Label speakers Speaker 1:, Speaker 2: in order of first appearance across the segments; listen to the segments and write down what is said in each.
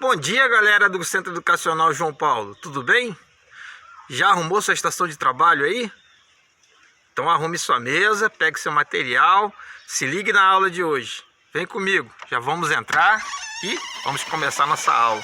Speaker 1: Bom dia, galera do Centro Educacional João Paulo, tudo bem? Já arrumou sua estação de trabalho aí? Então arrume sua mesa, pegue seu material, se ligue na aula de hoje. Vem comigo, já vamos entrar e vamos começar nossa aula.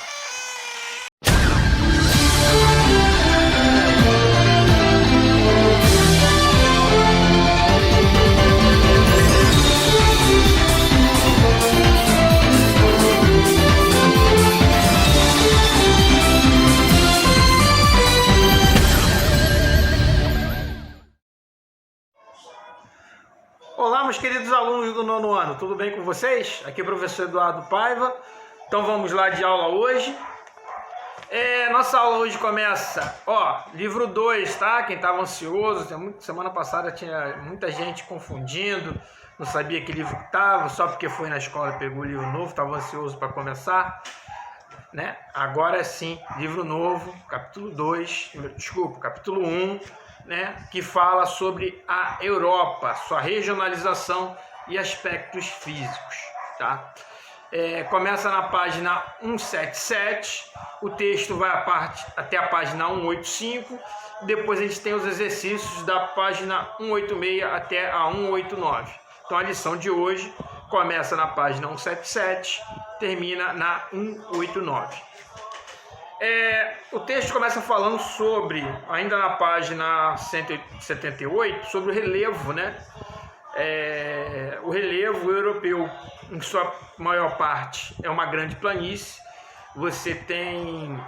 Speaker 1: Olá, meus queridos alunos do nono ano, tudo bem com vocês? Aqui é o professor Eduardo Paiva. Então vamos lá de aula hoje. Nossa aula hoje começa, livro 2, tá? Quem estava ansioso, semana passada tinha muita gente confundindo, não sabia que livro que estava, só porque foi na escola e pegou o livro novo, estava ansioso para começar, né? Agora sim, livro novo, capítulo 1, né, que fala sobre a Europa, sua regionalização e aspectos físicos, tá? Começa na página 177, o texto vai até a página 185, depois a gente tem os exercícios da página 186 até a 189. Então a lição de hoje começa na página 177, termina na 189. O texto começa falando sobre, ainda na página 178, sobre o relevo, né? O relevo europeu, em sua maior parte, é uma grande planície. Você tem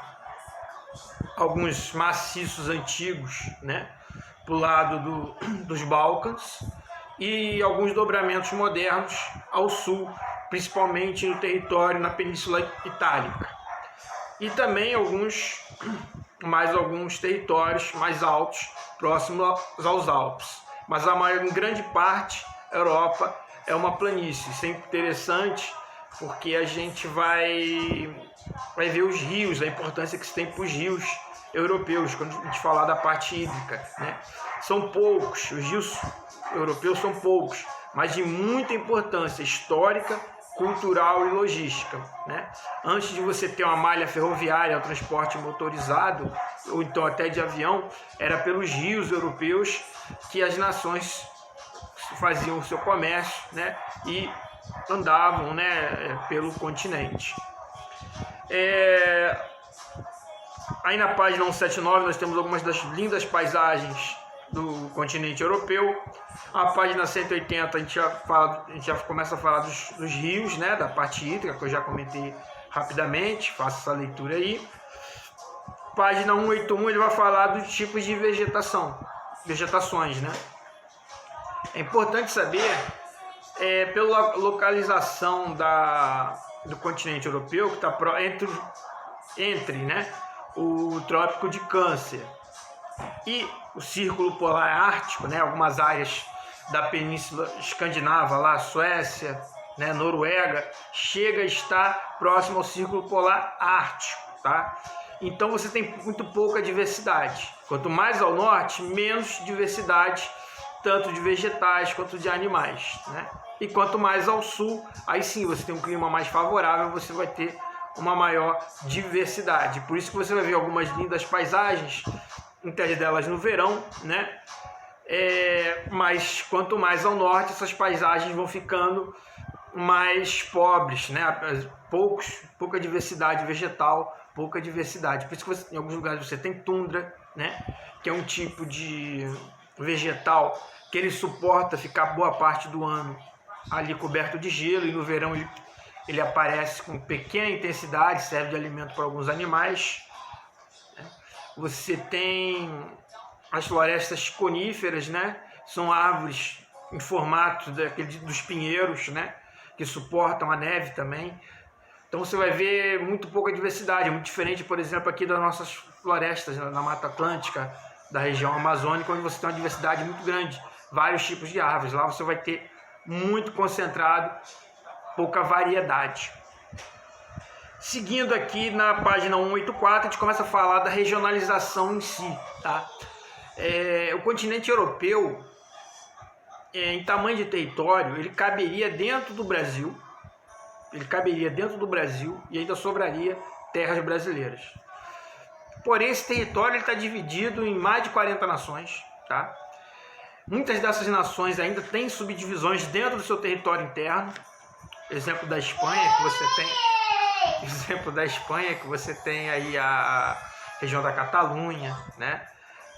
Speaker 1: alguns maciços antigos, né, para o lado dos Balcãs e alguns dobramentos modernos ao sul, principalmente no território na Península Itálica. E também alguns territórios mais altos, próximos aos Alpes. Mas em grande parte, a Europa é uma planície. Isso é interessante porque a gente vai ver os rios, a importância que se tem para os rios europeus, quando a gente falar da parte hídrica, né? São poucos, os rios europeus são poucos, mas de muita importância histórica, cultural e logística, né? Antes de você ter uma malha ferroviária, o transporte motorizado, ou então até de avião, era pelos rios europeus que as nações faziam o seu comércio, né? E andavam, né, pelo continente. Aí na página 179 nós temos algumas das lindas paisagens do continente europeu. A página 180 a gente já começa a falar dos rios, né, da parte hídrica, que eu já comentei rapidamente, faça essa leitura aí. Página 181 ele vai falar dos tipos de vegetações, né? É importante saber, pela localização do continente europeu, que está entre né, o Trópico de Câncer e o Círculo Polar Ártico, né, algumas áreas da Península Escandinava, lá Suécia, né, Noruega, chega a estar próximo ao Círculo Polar Ártico, tá? Então você tem muito pouca diversidade. Quanto mais ao norte, menos diversidade, tanto de vegetais quanto de animais, né? E quanto mais ao sul, aí sim você tem um clima mais favorável, você vai ter uma maior diversidade. Por isso que você vai ver algumas lindas paisagens, muitas delas no verão, né? Mas quanto mais ao norte, essas paisagens vão ficando mais pobres, né? Pouca diversidade vegetal, pouca diversidade. Por isso que em alguns lugares você tem tundra, né? Que é um tipo de vegetal que ele suporta ficar boa parte do ano ali coberto de gelo, e no verão ele aparece com pequena intensidade, serve de alimento para alguns animais. Você tem as florestas coníferas, né? São árvores em formato dos pinheiros, né? Que suportam a neve também. Então você vai ver muito pouca diversidade, muito diferente, por exemplo, aqui das nossas florestas, na Mata Atlântica, da região amazônica, onde você tem uma diversidade muito grande, vários tipos de árvores. Lá você vai ter muito concentrado, pouca variedade. Seguindo aqui na página 184, a gente começa a falar da regionalização em si, tá? O continente europeu, em tamanho de território, ele caberia dentro do Brasil, ele caberia dentro do Brasil e ainda sobraria terras brasileiras. Porém, esse território está dividido em mais de 40 nações, tá? Muitas dessas nações ainda têm subdivisões dentro do seu território interno. Exemplo da Espanha, que você tem aí a região da Catalunha, né?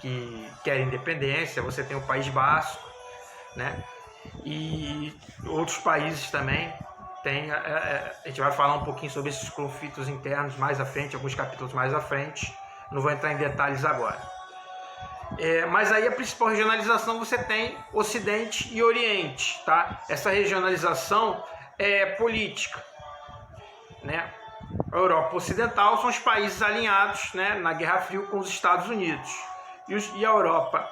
Speaker 1: Que quer independência. Você tem o País Basco, né? E outros países também. A gente vai falar um pouquinho sobre esses conflitos internos mais à frente, alguns capítulos mais à frente. Não vou entrar em detalhes agora. Mas aí a principal regionalização você tem Ocidente e Oriente, tá? Essa regionalização é política, né? A Europa Ocidental são os países alinhados, né, na Guerra Fria com os Estados Unidos. E a Europa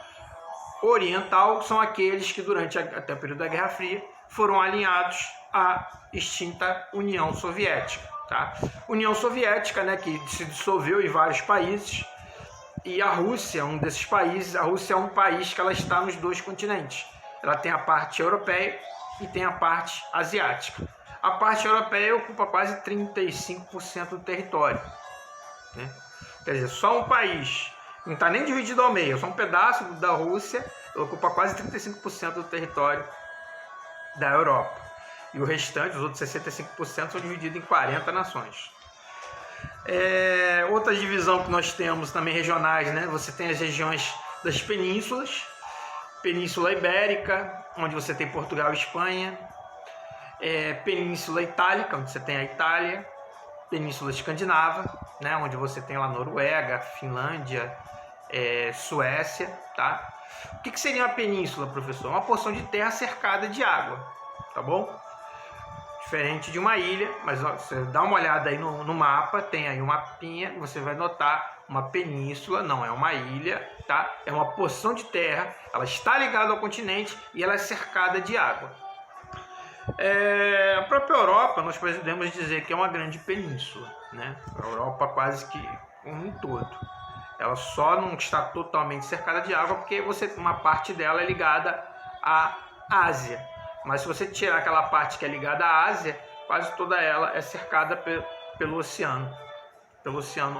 Speaker 1: Oriental são aqueles que durante até o período da Guerra Fria foram alinhados à extinta União Soviética, tá? União Soviética, né, que se dissolveu em vários países, e a Rússia, um desses países. A Rússia é um país que ela está nos dois continentes. Ela tem a parte europeia e tem a parte asiática. A parte europeia ocupa quase 35% do território, né? Quer dizer, só um país, não está nem dividido ao meio, só um pedaço da Rússia ocupa quase 35% do território da Europa. E o restante, os outros 65%, são divididos em 40 nações. Outra divisão que nós temos também regionais, né? Você tem as regiões das penínsulas, Península Ibérica, onde você tem Portugal e Espanha, Península Itálica, onde você tem a Itália, Península Escandinava, né? Onde você tem lá Noruega, Finlândia, Suécia, tá? O que seria uma península, professor? Uma porção de terra cercada de água, tá bom? Diferente de uma ilha, mas você dá uma olhada aí no mapa, tem aí um mapinha, você vai notar uma península, não é uma ilha, tá? É uma porção de terra, ela está ligada ao continente e ela é cercada de água. A própria Europa, nós podemos dizer que é uma grande península, né? A Europa quase que um todo. Ela só não está totalmente cercada de água porque uma parte dela é ligada à Ásia. Mas se você tirar aquela parte que é ligada à Ásia, quase toda ela é cercada pelo oceano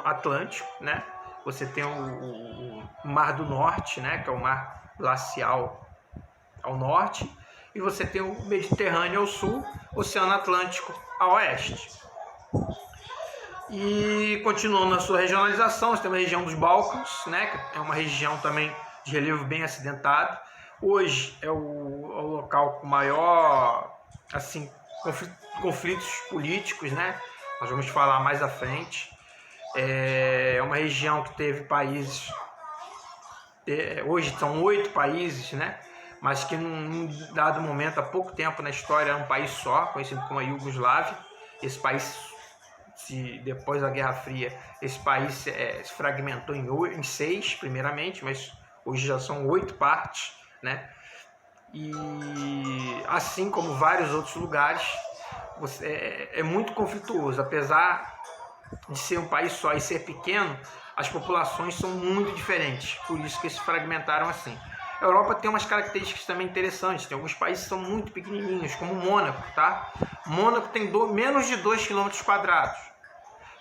Speaker 1: Atlântico, né? Você tem o Mar do Norte, né? Que é o mar glacial ao norte, e você tem o Mediterrâneo ao sul, Oceano Atlântico a oeste. E continuando a sua regionalização, você tem a região dos Balcãs, né, que é uma região também de relevo bem acidentado. Hoje é o local com maior assim, conflitos políticos, né? Nós vamos falar mais à frente. É uma região que teve países, hoje são 8 países, né? Mas que num dado momento, há pouco tempo na história, era um país só, conhecido como a Iugoslávia. Esse país, depois da Guerra Fria, esse país se fragmentou em 6 primeiramente, mas hoje já são 8 partes, né? E assim como vários outros lugares, é muito conflituoso. Apesar de ser um país só e ser pequeno, as populações são muito diferentes, por isso que eles se fragmentaram assim. A Europa tem umas características também interessantes. Tem alguns países que são muito pequenininhos, como Mônaco, tá? Mônaco tem menos de 2 km².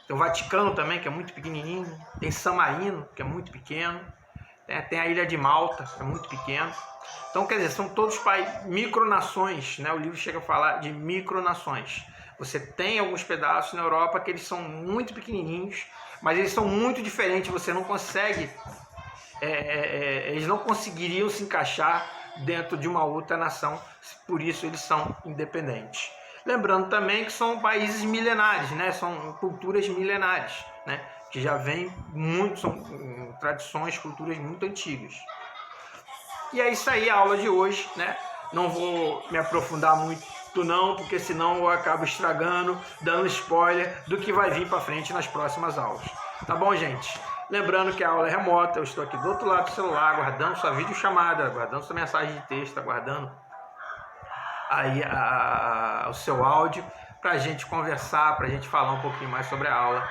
Speaker 1: Tem o Vaticano também, que é muito pequenininho. Tem San Marino, que é muito pequeno. Tem a Ilha de Malta, que é muito pequeno. Então, quer dizer, são todos micronações, né? O livro chega a falar de micronações. Você tem alguns pedaços na Europa que eles são muito pequenininhos, mas eles são muito diferentes. Você não consegue... eles não conseguiriam se encaixar dentro de uma outra nação, por isso eles são independentes. Lembrando também que são países milenares, né? São culturas milenares, né? Que já vêm muito, são tradições, culturas muito antigas. E é isso aí a aula de hoje, né? Não vou me aprofundar muito não, porque senão eu acabo estragando, dando spoiler do que vai vir para frente nas próximas aulas. Tá bom, gente? Lembrando que a aula é remota, eu estou aqui do outro lado do celular, aguardando sua videochamada, aguardando sua mensagem de texto, aguardando aí o seu áudio para a gente conversar, para a gente falar um pouquinho mais sobre a aula.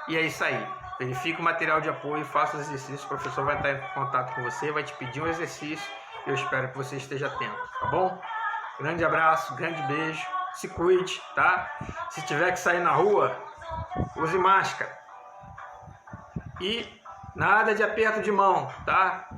Speaker 1: E é isso aí. Verifique o material de apoio, faça os exercícios, o professor vai estar em contato com você, vai te pedir um exercício. Eu espero que você esteja atento, tá bom? Grande abraço, grande beijo se cuide, tá? Se tiver que sair na rua, use máscara. E nada de aperto de mão, tá?